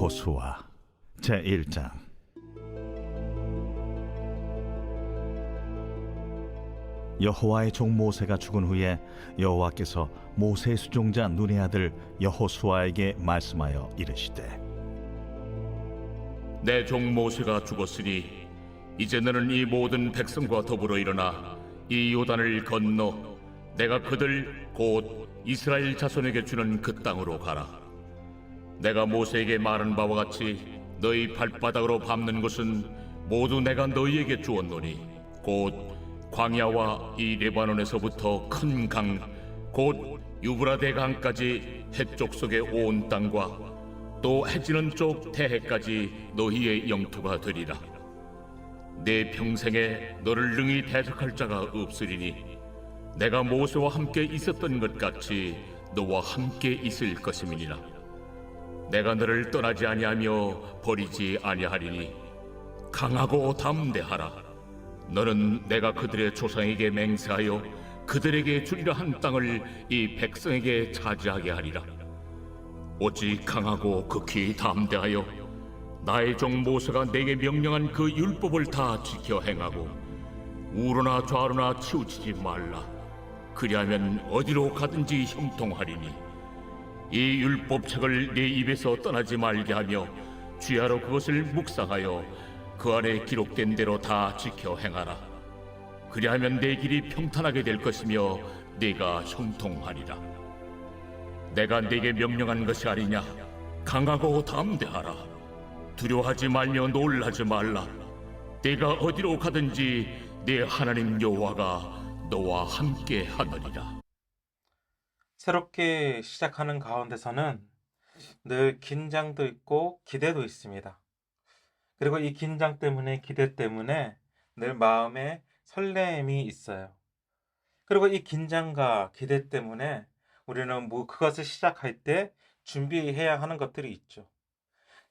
여호수아 제1장. 여호와의 종 모세가 죽은 후에 여호와께서 모세의 수종자 눈의 아들 여호수아에게 말씀하여 이르시되, 내 종 모세가 죽었으니 이제 너는 이 모든 백성과 더불어 일어나 이 요단을 건너 내가 그들 곧 이스라엘 자손에게 주는 그 땅으로 가라. 내가 모세에게 말한 바와 같이 너희 발바닥으로 밟는 것은 모두 내가 너희에게 주었노니 곧 광야와 이 레바논에서부터 큰 강 곧 유브라데 강까지 해쪽 속의 온 땅과 또 해지는 쪽 태해까지 너희의 영토가 되리라. 내 평생에 너를 능히 대적할 자가 없으리니 내가 모세와 함께 있었던 것 같이 너와 함께 있을 것임이니라. 내가 너를 떠나지 아니하며 버리지 아니하리니 강하고 담대하라. 너는 내가 그들의 조상에게 맹세하여 그들에게 주리라 한 땅을 이 백성에게 차지하게 하리라. 오직 강하고 극히 담대하여 나의 종 모세가 내게 명령한 그 율법을 다 지켜 행하고 우로나 좌로나 치우치지 말라. 그리하면 어디로 가든지 형통하리니 이 율법책을 네 입에서 떠나지 말게 하며 주야로 그것을 묵상하여 그 안에 기록된 대로 다 지켜 행하라. 그리하면 내 길이 평탄하게 될 것이며 네가 형통하리라. 내가 네게 명령한 것이 아니냐. 강하고 담대하라. 두려워하지 말며 놀라지 말라. 네가 어디로 가든지 네 하나님 여호와가 너와 함께 하느니라. 새롭게 시작하는 가운데서는 늘 긴장도 있고 기대도 있습니다. 그리고 이 긴장 때문에, 기대 때문에 늘 마음에 설렘이 있어요. 그리고 이 긴장과 기대 때문에 우리는 그것을 시작할 때 준비해야 하는 것들이 있죠.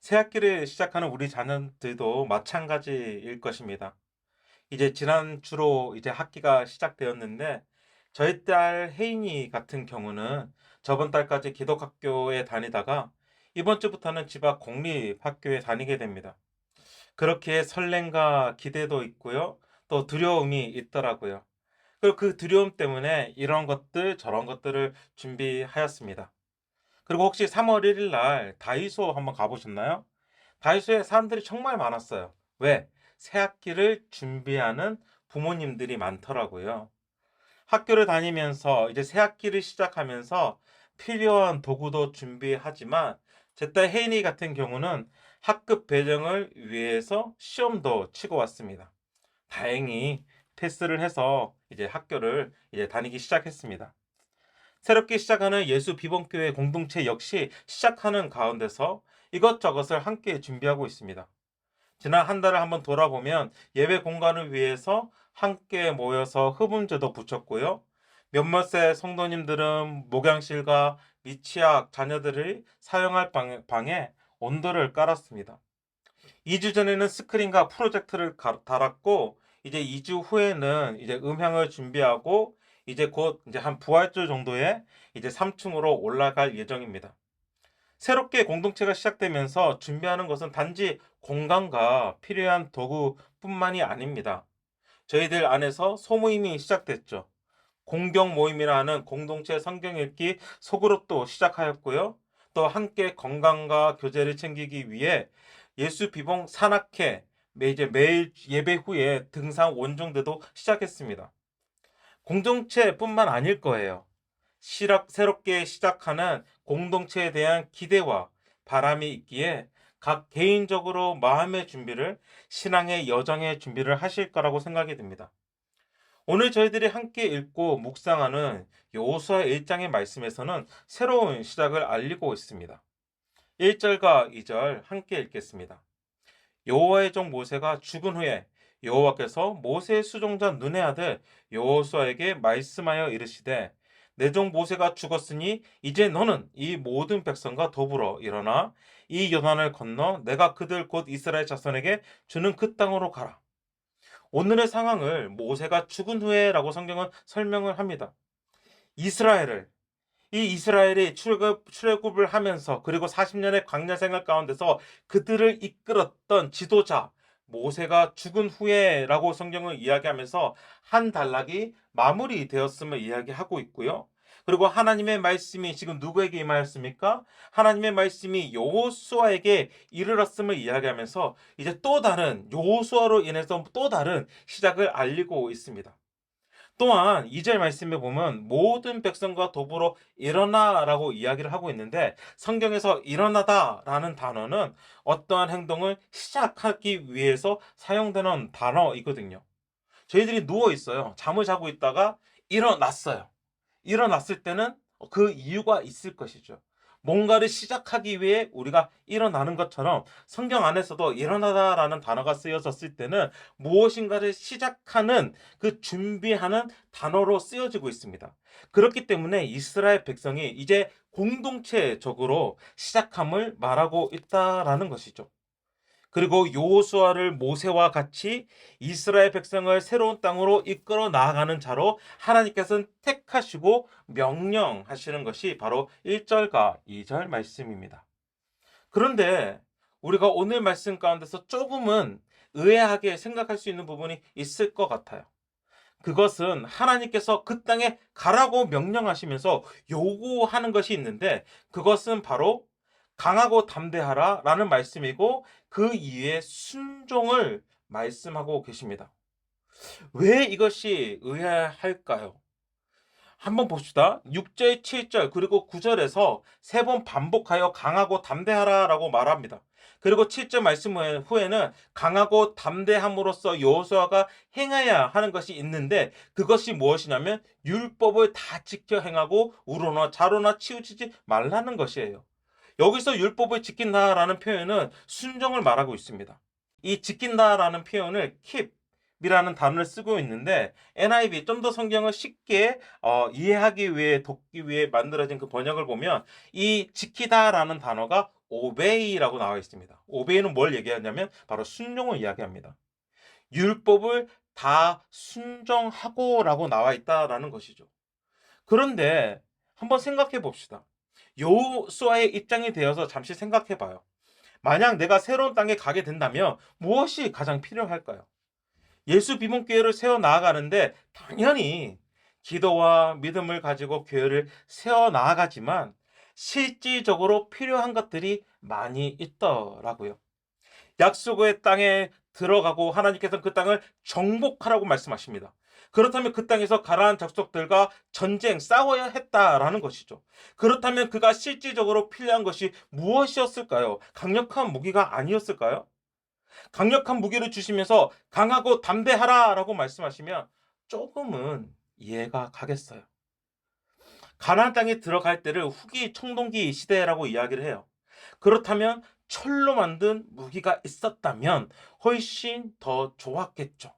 새 학기를 시작하는 우리 자녀들도 마찬가지일 것입니다. 이제 지난주로 이제 학기가 시작되었는데, 저희 딸 혜인이 같은 경우는 저번 달까지 기독학교에 다니다가 이번 주부터는 집 앞 공립학교에 다니게 됩니다. 그렇게 설렘과 기대도 있고요, 또 두려움이 있더라고요. 그리고 그 두려움 때문에 이런 것들 저런 것들을 준비하였습니다. 그리고 혹시 3월 1일 날 다이소 한번 가보셨나요? 다이소에 사람들이 정말 많았어요. 왜? 새 학기를 준비하는 부모님들이 많더라고요. 학교를 다니면서 이제 새 학기를 시작하면서 필요한 도구도 준비하지만, 제 딸 혜인이 같은 경우는 학급 배정을 위해서 시험도 치고 왔습니다. 다행히 패스를 해서 이제 학교를 이제 다니기 시작했습니다. 새롭게 시작하는 예수 비본교회 공동체 역시 시작하는 가운데서 이것저것을 함께 준비하고 있습니다. 지난 한 달을 한번 돌아보면 예배 공간을 위해서 함께 모여서 흡음제도 붙였고요. 몇몇의 성도님들은 목양실과 미취학 자녀들이 사용할 방에 온도를 깔았습니다. 2주 전에는 스크린과 프로젝터를 달았고, 이제 2주 후에는 이제 음향을 준비하고 이제 곧 이제 한 부활절 정도에 이제 3층으로 올라갈 예정입니다. 새롭게 공동체가 시작되면서 준비하는 것은 단지 공간과 필요한 도구뿐만이 아닙니다. 저희들 안에서 소모임이 시작됐죠. 공경 모임이라는 공동체 성경 읽기 소그룹도 시작하였고요. 또 함께 건강과 교제를 챙기기 위해 예수 비봉 산악회 이제 매일 예배 후에 등산 원정대도 시작했습니다. 공동체뿐만 아닐 거예요. 새롭게 시작하는 공동체에 대한 기대와 바람이 있기에 각 개인적으로 마음의 준비를, 신앙의 여정의 준비를 하실 거라고 생각이 듭니다. 오늘 저희들이 함께 읽고 묵상하는 여호수아 1장의 말씀에서는 새로운 시작을 알리고 있습니다. 1절과 2절 함께 읽겠습니다. 여호와의 종 모세가 죽은 후에 여호와께서 모세의 수종자 눈의 아들 여호수아에게 말씀하여 이르시되, 내 종 모세가 죽었으니 이제 너는 이 모든 백성과 더불어 일어나 이 요단을 건너 내가 그들 곧 이스라엘 자손에게 주는 그 땅으로 가라. 오늘의 상황을 모세가 죽은 후에라고 성경은 설명을 합니다. 이스라엘을 이 이스라엘이 출애굽을 하면서 그리고 40년의 광야 생활 가운데서 그들을 이끌었던 지도자 모세가 죽은 후에라고 성경을 이야기하면서 한 단락이 마무리되었음을 이야기하고 있고요. 그리고 하나님의 말씀이 지금 누구에게 임하였습니까? 하나님의 말씀이 여호수아에게 이르렀음을 이야기하면서 이제 또 다른 여호수아로 인해서 또 다른 시작을 알리고 있습니다. 또한 2절 말씀에 보면 모든 백성과 더불어 일어나라고 이야기를 하고 있는데 성경에서 일어나다라는 단어는 어떠한 행동을 시작하기 위해서 사용되는 단어이거든요. 저희들이 누워 있어요. 잠을 자고 있다가 일어났어요. 일어났을 때는 그 이유가 있을 것이죠. 뭔가를 시작하기 위해 우리가 일어나는 것처럼 성경 안에서도 일어나다라는 단어가 쓰여졌을 때는 무엇인가를 시작하는 그 준비하는 단어로 쓰여지고 있습니다. 그렇기 때문에 이스라엘 백성이 이제 공동체적으로 시작함을 말하고 있다라는 것이죠. 그리고 여호수아를 모세와 같이 이스라엘 백성을 새로운 땅으로 이끌어 나아가는 자로 하나님께서는 택하시고 명령하시는 것이 바로 1절과 2절 말씀입니다. 그런데 우리가 오늘 말씀 가운데서 조금은 의아하게 생각할 수 있는 부분이 있을 것 같아요. 그것은 하나님께서 그 땅에 가라고 명령하시면서 요구하는 것이 있는데 그것은 바로 강하고 담대하라 라는 말씀이고 그 이외에 순종을 말씀하고 계십니다. 왜 이것이 의아할까요? 한번 봅시다. 6절, 7절, 그리고 9절에서 세 번 반복하여 강하고 담대하라 라고 말합니다. 그리고 7절 말씀 후에는 강하고 담대함으로써 여호수아가 행해야 하는 것이 있는데 그것이 무엇이냐면 율법을 다 지켜 행하고 우로나 좌로나 치우치지 말라는 것이에요. 여기서 율법을 지킨다라는 표현은 순종을 말하고 있습니다. 이 지킨다라는 표현을 keep이라는 단어를 쓰고 있는데 NIV 좀 더 성경을 쉽게 이해하기 위해 돕기 위해 만들어진 그 번역을 보면 이 지키다라는 단어가 obey라고 나와 있습니다. obey는 뭘 얘기하냐면 바로 순종을 이야기합니다. 율법을 다 순종하고라고 나와 있다라는 것이죠. 그런데 한번 생각해 봅시다. 여호수아의 입장이 되어서 잠시 생각해 봐요. 만약 내가 새로운 땅에 가게 된다면 무엇이 가장 필요할까요? 예수 비문교회를 세워 나아가는데 당연히 기도와 믿음을 가지고 교회를 세워 나아가지만 실질적으로 필요한 것들이 많이 있더라고요. 약속의 땅에 들어가고 하나님께서는 그 땅을 정복하라고 말씀하십니다. 그렇다면 그 땅에서 가나안 족속들과 전쟁 싸워야 했다라는 것이죠. 그렇다면 그가 실질적으로 필요한 것이 무엇이었을까요? 강력한 무기가 아니었을까요? 강력한 무기를 주시면서 강하고 담대하라라고 말씀하시면 조금은 이해가 가겠어요. 가나안 땅에 들어갈 때를 후기 청동기 시대라고 이야기를 해요. 그렇다면 철로 만든 무기가 있었다면 훨씬 더 좋았겠죠.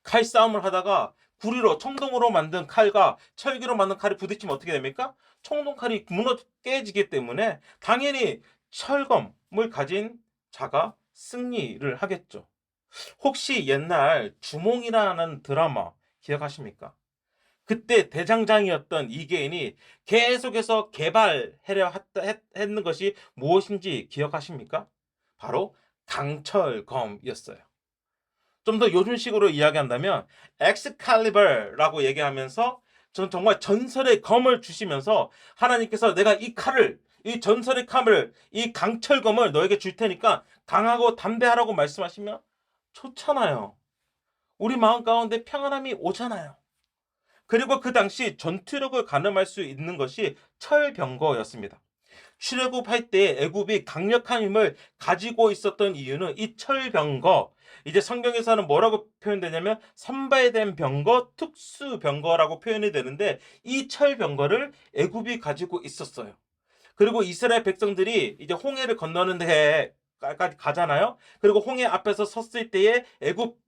칼싸움을 하다가 구리로 청동으로 만든 칼과 철기로 만든 칼이 부딪히면 어떻게 됩니까? 청동칼이 무너 깨지기 때문에 당연히 철검을 가진 자가 승리를 하겠죠. 혹시 옛날 주몽이라는 드라마 기억하십니까? 그때 대장장이었던 이계인이 계속해서 개발하려 했는 것이 무엇인지 기억하십니까? 바로 강철검이었어요. 좀 더 요즘식으로 이야기한다면 엑스칼리버라고 얘기하면서 전 정말 전설의 검을 주시면서 하나님께서 내가 이 칼을 이 전설의 칼을 이 강철검을 너에게 줄 테니까 강하고 담대하라고 말씀하시면 좋잖아요. 우리 마음 가운데 평안함이 오잖아요. 그리고 그 당시 전투력을 가늠할 수 있는 것이 철병거였습니다. 출애굽할 때 애굽이 강력한 힘을 가지고 있었던 이유는 이 철병거, 이제 성경에서는 뭐라고 표현되냐면 선발된 병거, 특수병거라고 표현이 되는데 이 철병거를 애굽이 가지고 있었어요. 그리고 이스라엘 백성들이 이제 홍해를 건너는 데까지 가잖아요. 그리고 홍해 앞에서 섰을 때에 애굽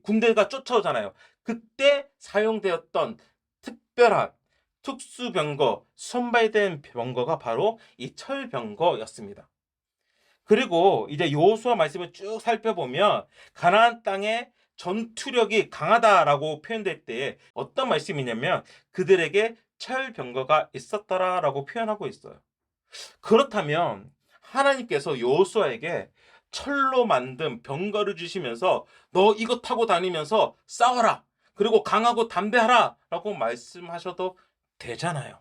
군대가 쫓아오잖아요. 그때 사용되었던 특별한 특수병거, 선발된 병거가 바로 이 철병거였습니다. 그리고 이제 여호수아 말씀을 쭉 살펴보면 가나안 땅의 전투력이 강하다라고 표현될 때 어떤 말씀이냐면 그들에게 철 병거가 있었더라라고 표현하고 있어요. 그렇다면 하나님께서 여호수아에게 철로 만든 병거를 주시면서 너 이거 타고 다니면서 싸워라. 그리고 강하고 담대하라 라고 말씀하셔도 되잖아요.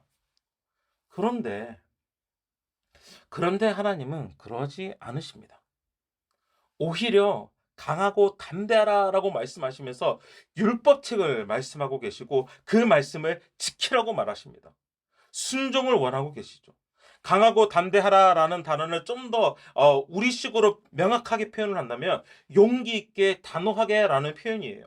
그런데 하나님은 그러지 않으십니다. 오히려 강하고 담대하라라고 말씀하시면서 율법책을 말씀하고 계시고 그 말씀을 지키라고 말하십니다. 순종을 원하고 계시죠. 강하고 담대하라라는 단어를 좀 더 우리식으로 명확하게 표현을 한다면 용기 있게 단호하게라는 표현이에요.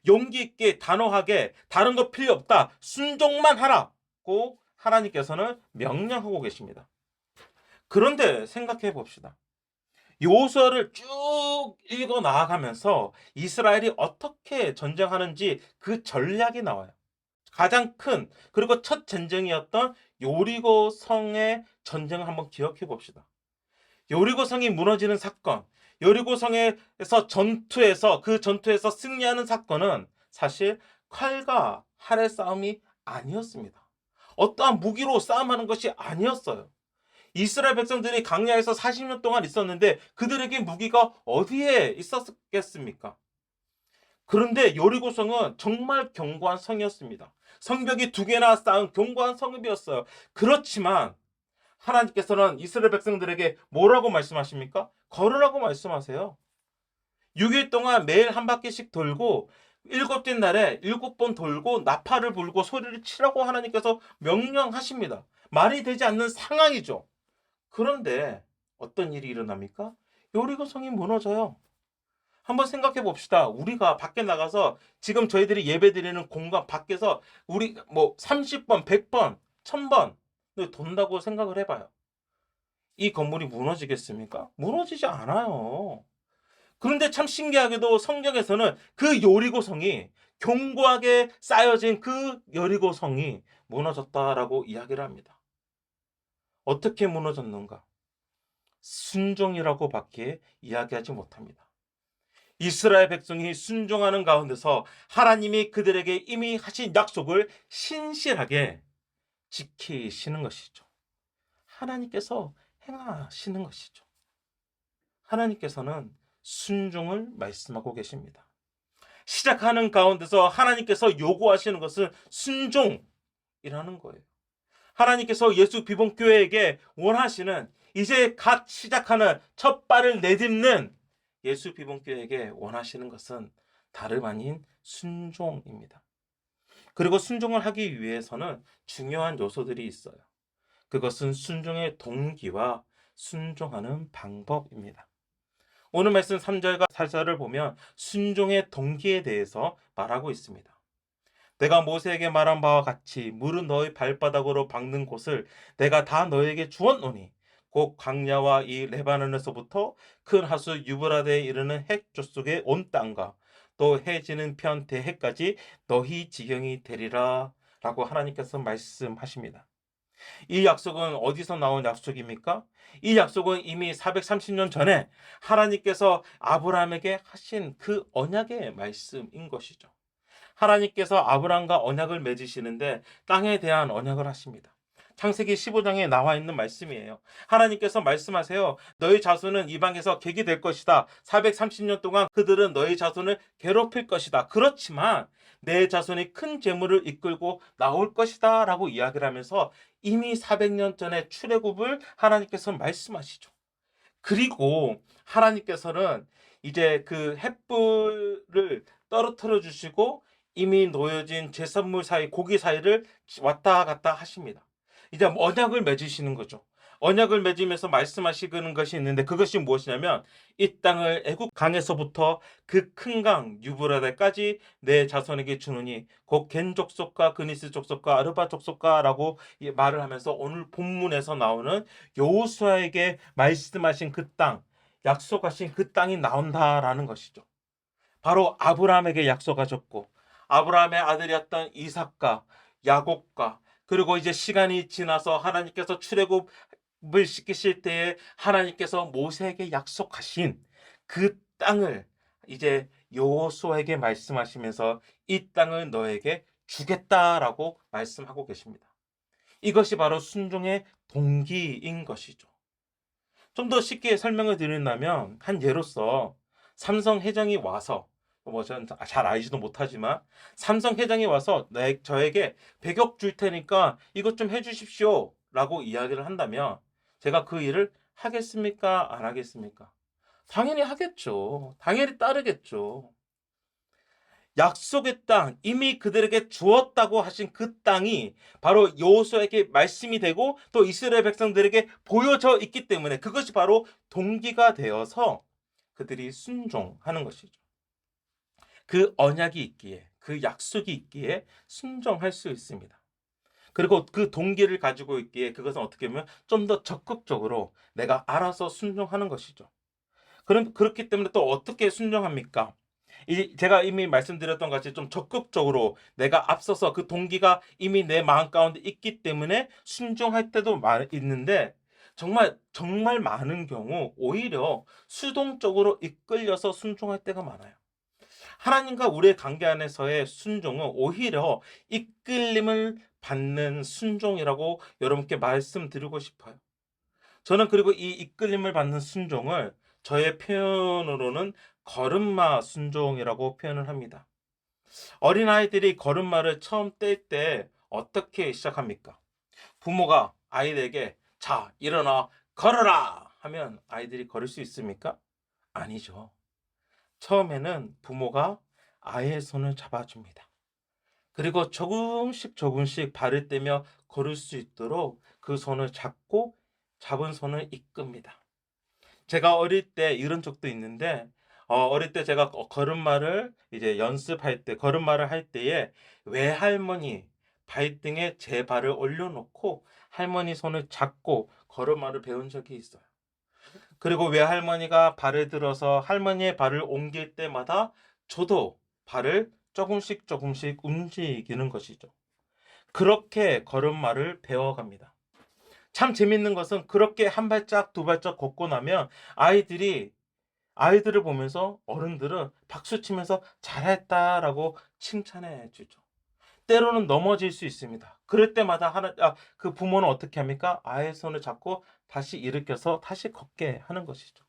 용기 있게 단호하게 다른 거 필요 없다. 순종만 하라고 하나님께서는 명령하고 계십니다. 그런데 생각해 봅시다. 여호수아를 쭉 읽어 나아가면서 이스라엘이 어떻게 전쟁하는지 그 전략이 나와요. 가장 큰 그리고 첫 전쟁이었던 요리고 성의 전쟁을 한번 기억해 봅시다. 요리고 성이 무너지는 사건, 요리고 성에서 그 전투에서 승리하는 사건은 사실 칼과 활의 싸움이 아니었습니다. 어떠한 무기로 싸움하는 것이 아니었어요. 이스라엘 백성들이 광야에서 40년 동안 있었는데 그들에게 무기가 어디에 있었겠습니까? 그런데 여리고성은 정말 견고한 성이었습니다. 성벽이 2개나 쌓은 견고한 성읍이었어요. 그렇지만 하나님께서는 이스라엘 백성들에게 뭐라고 말씀하십니까? 걸으라고 말씀하세요. 6일 동안 매일 한 바퀴씩 돌고 7째 날에 7번 돌고 나팔을 불고 소리를 치라고 하나님께서 명령하십니다. 말이 되지 않는 상황이죠. 그런데 어떤 일이 일어납니까? 여리고성이 무너져요. 한번 생각해 봅시다. 우리가 밖에 나가서 지금 저희들이 예배 드리는 공간 밖에서 우리 30번, 100번, 1000번 돈다고 생각을 해봐요. 이 건물이 무너지겠습니까? 무너지지 않아요. 그런데 참 신기하게도 성경에서는 그 여리고성이 견고하게 쌓여진 그 여리고성이 무너졌다라고 이야기를 합니다. 어떻게 무너졌는가? 순종이라고밖에 이야기하지 못합니다. 이스라엘 백성이 순종하는 가운데서 하나님이 그들에게 이미 하신 약속을 신실하게 지키시는 것이죠. 하나님께서 행하시는 것이죠. 하나님께서는 순종을 말씀하고 계십니다. 시작하는 가운데서 하나님께서 요구하시는 것은 순종이라는 거예요. 하나님께서 예수 비봉교회에게 원하시는 이제 갓 시작하는 첫 발을 내딛는 예수 비봉교회에게 원하시는 것은 다름 아닌 순종입니다. 그리고 순종을 하기 위해서는 중요한 요소들이 있어요. 그것은 순종의 동기와 순종하는 방법입니다. 오늘 말씀 3절과 4절을 보면 순종의 동기에 대해서 말하고 있습니다. 내가 모세에게 말한 바와 같이 물은 너희 발바닥으로 박는 곳을 내가 다 너에게 주었노니 곧 광야와 이 레바논에서부터 큰 하수 유브라데에 이르는 핵 족속의 온 땅과 또 해 지는 편 대해까지 너희 지경이 되리라 라고 하나님께서 말씀하십니다. 이 약속은 어디서 나온 약속입니까? 이 약속은 이미 430년 전에 하나님께서 아브라함에게 하신 그 언약의 말씀인 것이죠. 하나님께서 아브라함과 언약을 맺으시는데 땅에 대한 언약을 하십니다. 창세기 15장에 나와 있는 말씀이에요. 하나님께서 말씀하세요. 너희 자손은 이방에서 객이 될 것이다. 430년 동안 그들은 너희 자손을 괴롭힐 것이다. 그렇지만 내 자손이 큰 재물을 이끌고 나올 것이다 라고 이야기를 하면서 이미 400년 전에 출애굽을 하나님께서 말씀하시죠. 그리고 하나님께서는 이제 그 횃불을 떨어뜨려 주시고 이미 놓여진 제선물 사이 고기 사이를 왔다 갔다 하십니다. 이제 언약을 맺으시는 거죠. 언약을 맺으면서 말씀하시는 것이 있는데 그것이 무엇이냐면 이 땅을 애굽 강에서부터 그 큰 강 유브라데까지 내 자손에게 주느니 곧 겐 족속과 그니스 족속과 아르바 족속과라고 말을 하면서 오늘 본문에서 나오는 여호수아에게 말씀하신 그 땅, 약속하신 그 땅이 나온다라는 것이죠. 바로 아브라함에게 약속하셨고 아브라함의 아들이었던 이삭과 야곱과 그리고 이제 시간이 지나서 하나님께서 출애굽을 시키실 때에 하나님께서 모세에게 약속하신 그 땅을 이제 여호수아에게 말씀하시면서 이 땅을 너에게 주겠다라고 말씀하고 계십니다. 이것이 바로 순종의 동기인 것이죠. 좀 더 쉽게 설명을 드린다면 한 예로서 삼성 회장이 와서 뭐 잘 알지도 못하지만 삼성 회장이 와서 저에게 100억 줄 테니까 이것 좀 해주십시오 라고 이야기를 한다면 제가 그 일을 하겠습니까? 안 하겠습니까? 당연히 하겠죠. 당연히 따르겠죠. 약속의 땅, 이미 그들에게 주었다고 하신 그 땅이 바로 여호수아에게 말씀이 되고 또 이스라엘 백성들에게 보여져 있기 때문에 그것이 바로 동기가 되어서 그들이 순종하는 것이죠. 그 언약이 있기에, 그 약속이 있기에 순종할 수 있습니다. 그리고 그 동기를 가지고 있기에 그것은 어떻게 보면 좀 더 적극적으로 내가 알아서 순종하는 것이죠. 그렇기 때문에 또 어떻게 순종합니까? 제가 이미 말씀드렸던 같이 좀 적극적으로 내가 앞서서 그 동기가 이미 내 마음 가운데 있기 때문에 순종할 때도 있는데 정말 많은 경우 오히려 수동적으로 이끌려서 순종할 때가 많아요. 하나님과 우리의 관계 안에서의 순종은 오히려 이끌림을 받는 순종이라고 여러분께 말씀드리고 싶어요. 저는 그리고 이 이끌림을 받는 순종을 저의 표현으로는 걸음마 순종이라고 표현을 합니다. 어린아이들이 걸음마를 처음 뗄 때 어떻게 시작합니까? 부모가 아이들에게 자, 일어나 걸어라 하면 아이들이 걸을 수 있습니까? 아니죠. 처음에는 부모가 아이의 손을 잡아줍니다. 그리고 조금씩 발을 떼며 걸을 수 있도록 그 손을 잡은 손을 이끕니다. 제가 어릴 때 이런 적도 있는데 어릴 때 제가 걸음마를 이제 연습할 때 걸음마를 할 때에 외할머니 발등에 제 발을 올려놓고 할머니 손을 잡고 걸음마를 배운 적이 있어요. 그리고 외할머니가 발을 들어서 할머니의 발을 옮길 때마다 저도 발을 조금씩 움직이는 것이죠. 그렇게 걸음마를 배워갑니다. 참 재밌는 것은 그렇게 한 발짝 두 발짝 걷고 나면 아이들을 보면서 어른들은 박수 치면서 잘했다라고 칭찬해 주죠. 때로는 넘어질 수 있습니다. 그럴 때마다 그 부모는 어떻게 합니까? 아이의 손을 잡고 다시 일으켜서 다시 걷게 하는 것이죠.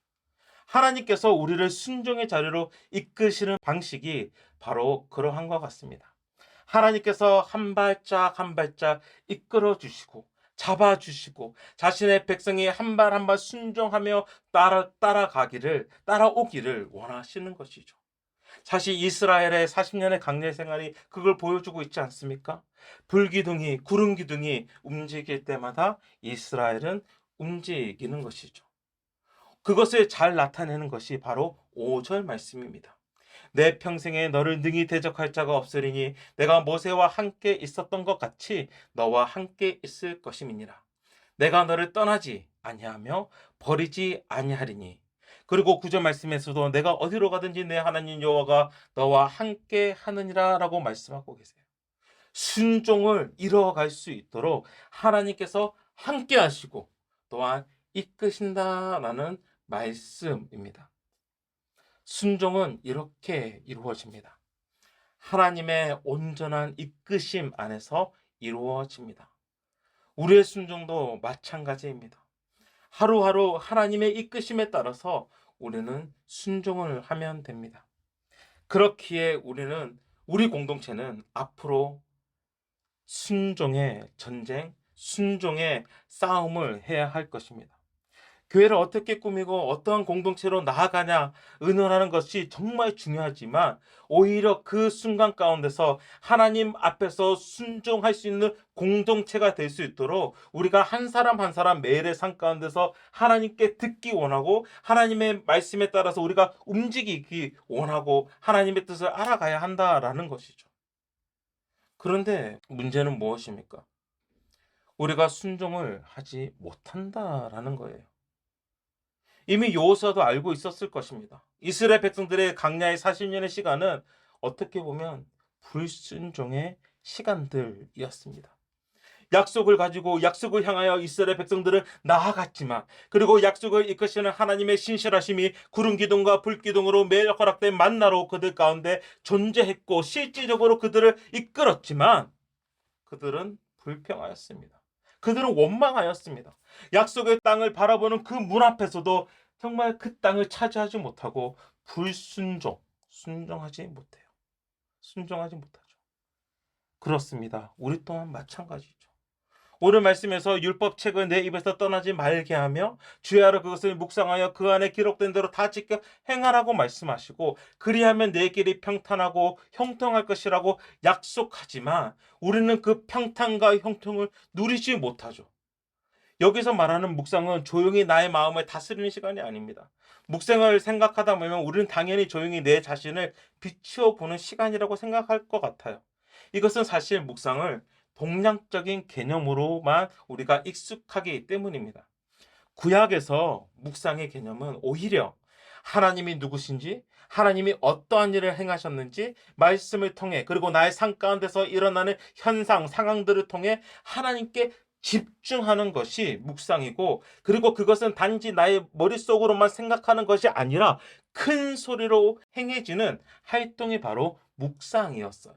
하나님께서 우리를 순종의 자리로 이끄시는 방식이 바로 그러한 것 같습니다. 하나님께서 한 발짝 한 발짝 이끌어 주시고 잡아주시고 자신의 백성이 한 발 한 발 순종하며 따라오기를 원하시는 것이죠. 사실 이스라엘의 40년의 강제 생활이 그걸 보여주고 있지 않습니까? 불기둥이 구름 기둥이 움직일 때마다 이스라엘은 움직이는 것이죠. 그것을 잘 나타내는 것이 바로 5절 말씀입니다. 내 평생에 너를 능히 대적할 자가 없으리니 내가 모세와 함께 있었던 것 같이 너와 함께 있을 것임이니라. 내가 너를 떠나지 아니하며 버리지 아니하리니. 그리고 9절 말씀에서도 내가 어디로 가든지 내 하나님 여호와가 너와 함께 하느니라 라고 말씀하고 계세요. 순종을 이뤄갈 수 있도록 하나님께서 함께 하시고 또한 이끄신다라는 말씀입니다. 순종은 이렇게 이루어집니다. 하나님의 온전한 이끄심 안에서 이루어집니다. 우리의 순종도 마찬가지입니다. 하루하루 하나님의 이끄심에 따라서 우리는 순종을 하면 됩니다. 그렇기에 우리 공동체는 앞으로 순종의 전쟁, 순종의 싸움을 해야 할 것입니다. 교회를 어떻게 꾸미고 어떠한 공동체로 나아가냐 의논하는 것이 정말 중요하지만 오히려 그 순간 가운데서 하나님 앞에서 순종할 수 있는 공동체가 될 수 있도록 우리가 한 사람 한 사람 매일의 삶 가운데서 하나님께 듣기 원하고 하나님의 말씀에 따라서 우리가 움직이기 원하고 하나님의 뜻을 알아가야 한다라는 것이죠. 그런데 문제는 무엇입니까? 우리가 순종을 하지 못한다라는 거예요. 이미 여호수아도 알고 있었을 것입니다. 이스라엘 백성들의 광야의 40년의 시간은 어떻게 보면 불순종의 시간들이었습니다. 약속을 가지고 약속을 향하여 이스라엘 백성들은 나아갔지만 그리고 약속을 이끄시는 하나님의 신실하심이 구름 기둥과 불 기둥으로 매일 허락된 만나로 그들 가운데 존재했고 실질적으로 그들을 이끌었지만 그들은 불평하였습니다. 그들은 원망하였습니다. 약속의 땅을 바라보는 그 문 앞에서도 정말 그 땅을 차지하지 못하고 순종하지 못해요. 순종하지 못하죠. 그렇습니다. 우리 또한 마찬가지죠. 오늘 말씀에서 율법책을 내 입에서 떠나지 말게 하며 주야로 그것을 묵상하여 그 안에 기록된 대로 다 지켜 행하라고 말씀하시고 그리하면 내 길이 평탄하고 형통할 것이라고 약속하지만 우리는 그 평탄과 형통을 누리지 못하죠. 여기서 말하는 묵상은 조용히 나의 마음을 다스리는 시간이 아닙니다. 묵상을 생각하다 보면 우리는 당연히 조용히 내 자신을 비추어 보는 시간이라고 생각할 것 같아요. 이것은 사실 묵상을 동양적인 개념으로만 우리가 익숙하기 때문입니다. 구약에서 묵상의 개념은 오히려 하나님이 누구신지, 하나님이 어떠한 일을 행하셨는지 말씀을 통해 그리고 나의 삶 가운데서 일어나는 현상, 상황들을 통해 하나님께 집중하는 것이 묵상이고 그리고 그것은 단지 나의 머릿속으로만 생각하는 것이 아니라 큰 소리로 행해지는 활동이 바로 묵상이었어요.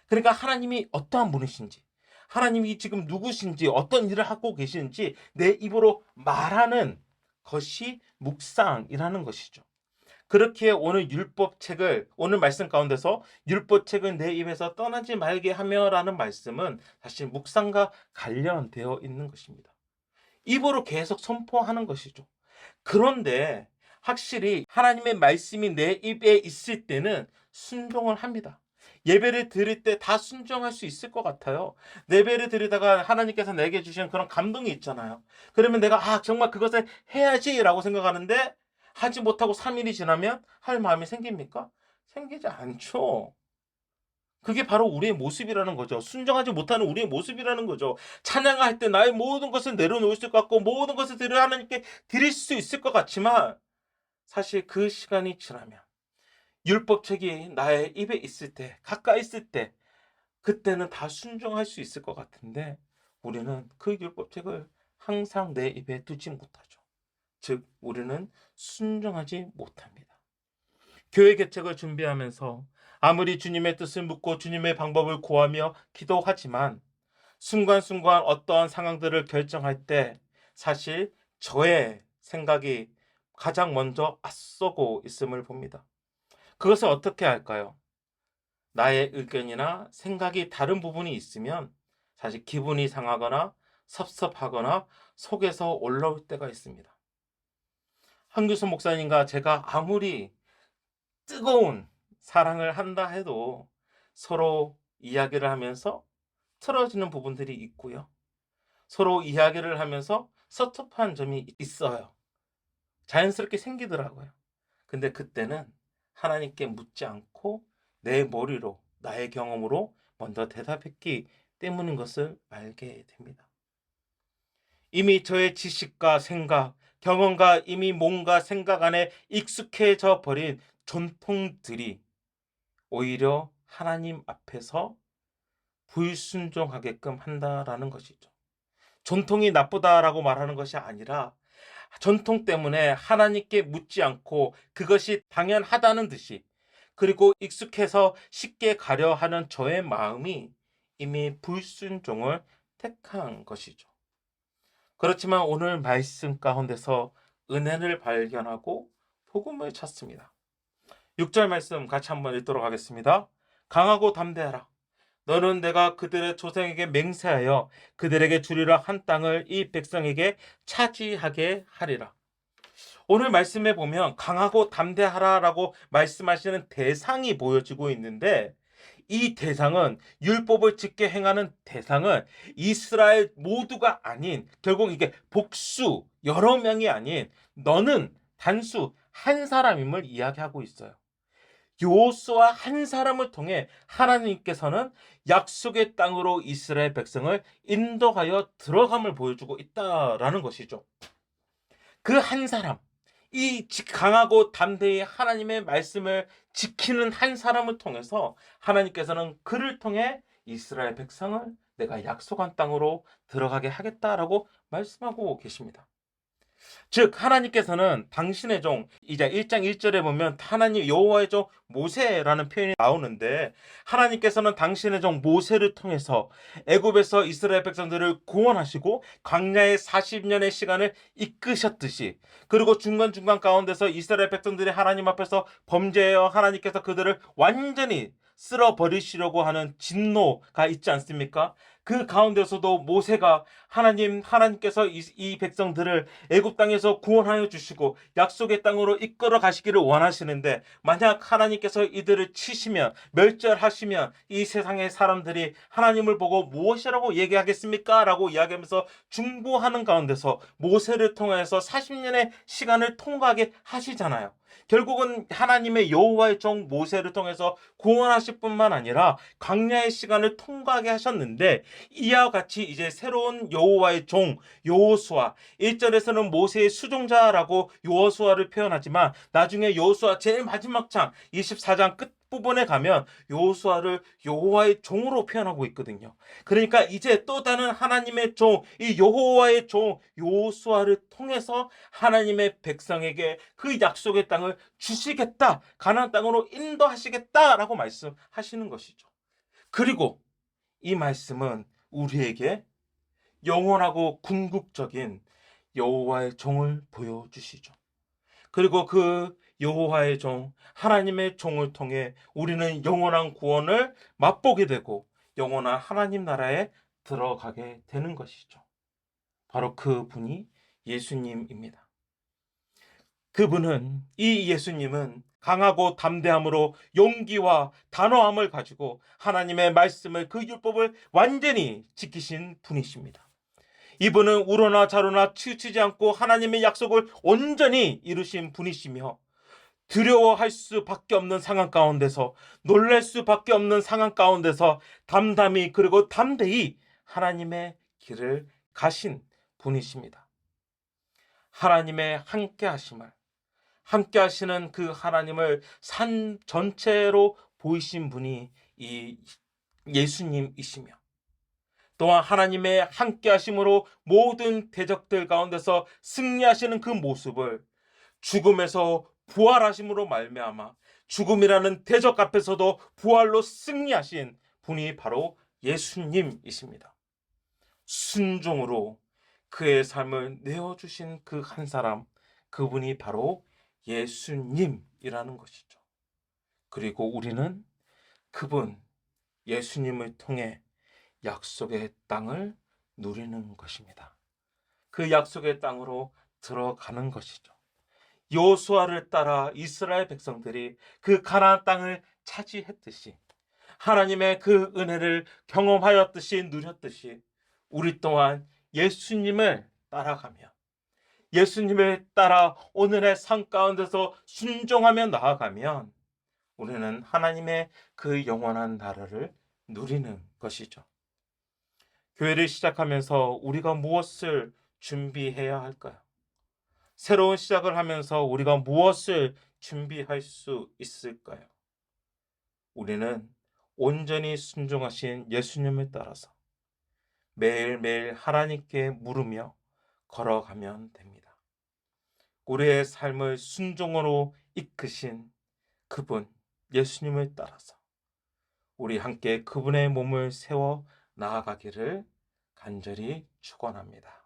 그러니까 하나님이 어떠한 분이신지, 하나님이 지금 누구신지, 어떤 일을 하고 계시는지 내 입으로 말하는 것이 묵상이라는 것이죠. 그렇기에 오늘 말씀 가운데서 율법책을 내 입에서 떠나지 말게 하며라는 말씀은 사실 묵상과 관련되어 있는 것입니다. 입으로 계속 선포하는 것이죠. 그런데 확실히 하나님의 말씀이 내 입에 있을 때는 순종을 합니다. 예배를 드릴 때 다 순종할 수 있을 것 같아요. 예배를 드리다가 하나님께서 내게 주신 그런 감동이 있잖아요. 그러면 내가 정말 그것을 해야지라고 생각하는데 하지 못하고 3일이 지나면 할 마음이 생깁니까? 생기지 않죠. 그게 바로 우리의 모습이라는 거죠. 순종하지 못하는 우리의 모습이라는 거죠. 찬양할 때 나의 모든 것을 내려놓을 것 같고 모든 것을 하나님께 드릴 수 있을 것 같지만 사실 그 시간이 지나면 율법책이 나의 입에 있을 때, 가까이 있을 때 그때는 다 순종할 수 있을 것 같은데 우리는 그 율법책을 항상 내 입에 두지 못하죠. 즉 우리는 순종하지 못합니다. 교회 개척을 준비하면서 아무리 주님의 뜻을 묻고 주님의 방법을 구하며 기도하지만 순간순간 어떠한 상황들을 결정할 때 사실 저의 생각이 가장 먼저 앞서고 있음을 봅니다. 그것을 어떻게 할까요? 나의 의견이나 생각이 다른 부분이 있으면 사실 기분이 상하거나 섭섭하거나 속에서 올라올 때가 있습니다. 한규수 목사님과 제가 아무리 뜨거운 사랑을 한다 해도 서로 이야기를 하면서 틀어지는 부분들이 있고요. 서로 이야기를 하면서 섭섭한 점이 있어요. 자연스럽게 생기더라고요. 근데 그때는 하나님께 묻지 않고 내 머리로 나의 경험으로 먼저 대답했기 때문인 것을 알게 됩니다. 이미 저의 지식과 생각, 경험과 이미 몸과 생각 안에 익숙해져 버린 전통들이 오히려 하나님 앞에서 불순종하게끔 한다라는 것이죠. 전통이 나쁘다라고 말하는 것이 아니라 전통 때문에 하나님께 묻지 않고 그것이 당연하다는 듯이 그리고 익숙해서 쉽게 가려 하는 저의 마음이 이미 불순종을 택한 것이죠. 그렇지만 오늘 말씀 가운데서 은혜를 발견하고 복음을 찾습니다. 6절 말씀 같이 한번 읽도록 하겠습니다. 강하고 담대하라. 너는 내가 그들의 조상에게 맹세하여 그들에게 주리라 한 땅을 이 백성에게 차지하게 하리라. 오늘 말씀에 보면 강하고 담대하라라고 말씀하시는 대상이 보여지고 있는데 이 대상은 율법을 지켜 행하는 대상은 이스라엘 모두가 아닌 결국 이게 복수 여러 명이 아닌 너는 단수 한 사람임을 이야기하고 있어요. 여호수아 한 사람을 통해 하나님께서는 약속의 땅으로 이스라엘 백성을 인도하여 들어감을 보여주고 있다라는 것이죠. 그 한 사람, 이 강하고 담대히 하나님의 말씀을 지키는 한 사람을 통해서 하나님께서는 그를 통해 이스라엘 백성을 내가 약속한 땅으로 들어가게 하겠다라고 말씀하고 계십니다. 즉 하나님께서는 당신의 종, 이제 1장 1절에 보면 하나님 여호와의 종 모세라는 표현이 나오는데, 하나님께서는 당신의 종 모세를 통해서 애굽에서 이스라엘 백성들을 구원하시고 광야의 40년의 시간을 이끄셨듯이, 그리고 중간중간 가운데서 이스라엘 백성들이 하나님 앞에서 범죄하여 하나님께서 그들을 완전히 쓸어버리시려고 하는 진노가 있지 않습니까? 그 가운데서도 모세가 하나님께서 이 백성들을 애굽 땅에서 구원하여 주시고 약속의 땅으로 이끌어 가시기를 원하시는데, 만약 하나님께서 이들을 치시면, 멸절하시면 이 세상의 사람들이 하나님을 보고 무엇이라고 얘기하겠습니까? 라고 이야기하면서 중보하는 가운데서 모세를 통해서 40년의 시간을 통과하게 하시잖아요. 결국은 하나님의 여호와의 종 모세를 통해서 구원하실 뿐만 아니라 광야의 시간을 통과하게 하셨는데, 이와 같이 이제 새로운 여호와의 종 여호수아, 1절에서는 모세의 수종자라고 여호수아를 표현하지만 나중에 여호수아 제일 마지막 장 24장 끝 부분에 가면 여호수아를 여호와의 종으로 표현하고 있거든요. 그러니까 이제 또 다른 하나님의 종, 이 여호와의 종 여호수아를 통해서 하나님의 백성에게 그 약속의 땅을 주시겠다, 가나안 땅으로 인도하시겠다라고 말씀하시는 것이죠. 그리고 이 말씀은 우리에게 영원하고 궁극적인 여호와의 종을 보여주시죠. 그리고 그 여호와의 종, 하나님의 종을 통해 우리는 영원한 구원을 맛보게 되고 영원한 하나님 나라에 들어가게 되는 것이죠. 바로 그분이 예수님입니다. 이 예수님은 강하고 담대함으로 용기와 단호함을 가지고 하나님의 말씀을, 그 율법을 완전히 지키신 분이십니다. 이분은 우로나 좌로나 치우치지 않고 하나님의 약속을 온전히 이루신 분이시며, 두려워할 수밖에 없는 상황 가운데서, 놀랄 수밖에 없는 상황 가운데서 담담히 그리고 담대히 하나님의 길을 가신 분이십니다. 하나님의 함께 하시는 그 하나님을 산 전체로 보이신 분이 이 예수님이시며, 또한 하나님의 함께 하심으로 모든 대적들 가운데서 승리하시는 그 모습을 죽음에서 부활하심으로 말미암아 죽음이라는 대적 앞에서도 부활로 승리하신 분이 바로 예수님이십니다. 순종으로 그의 삶을 내어주신 그 한 사람, 그분이 바로 예수님이라는 것이죠. 그리고 우리는 그분 예수님을 통해 약속의 땅을 누리는 것입니다. 그 약속의 땅으로 들어가는 것이죠. 여호수아를 따라 이스라엘 백성들이 그 가나안 땅을 차지했듯이, 하나님의 그 은혜를 경험하였듯이, 누렸듯이, 우리 또한 예수님을 따라가며 예수님을 따라 오늘의 삶 가운데서 순종하며 나아가면 우리는 하나님의 그 영원한 나라를 누리는 것이죠. 교회를 시작하면서 우리가 무엇을 준비해야 할까요? 새로운 시작을 하면서 우리가 무엇을 준비할 수 있을까요? 우리는 온전히 순종하신 예수님을 따라서 매일매일 하나님께 물으며 걸어가면 됩니다. 우리의 삶을 순종으로 이끄신 그분 예수님을 따라서 우리 함께 그분의 몸을 세워 나아가기를 간절히 축원합니다.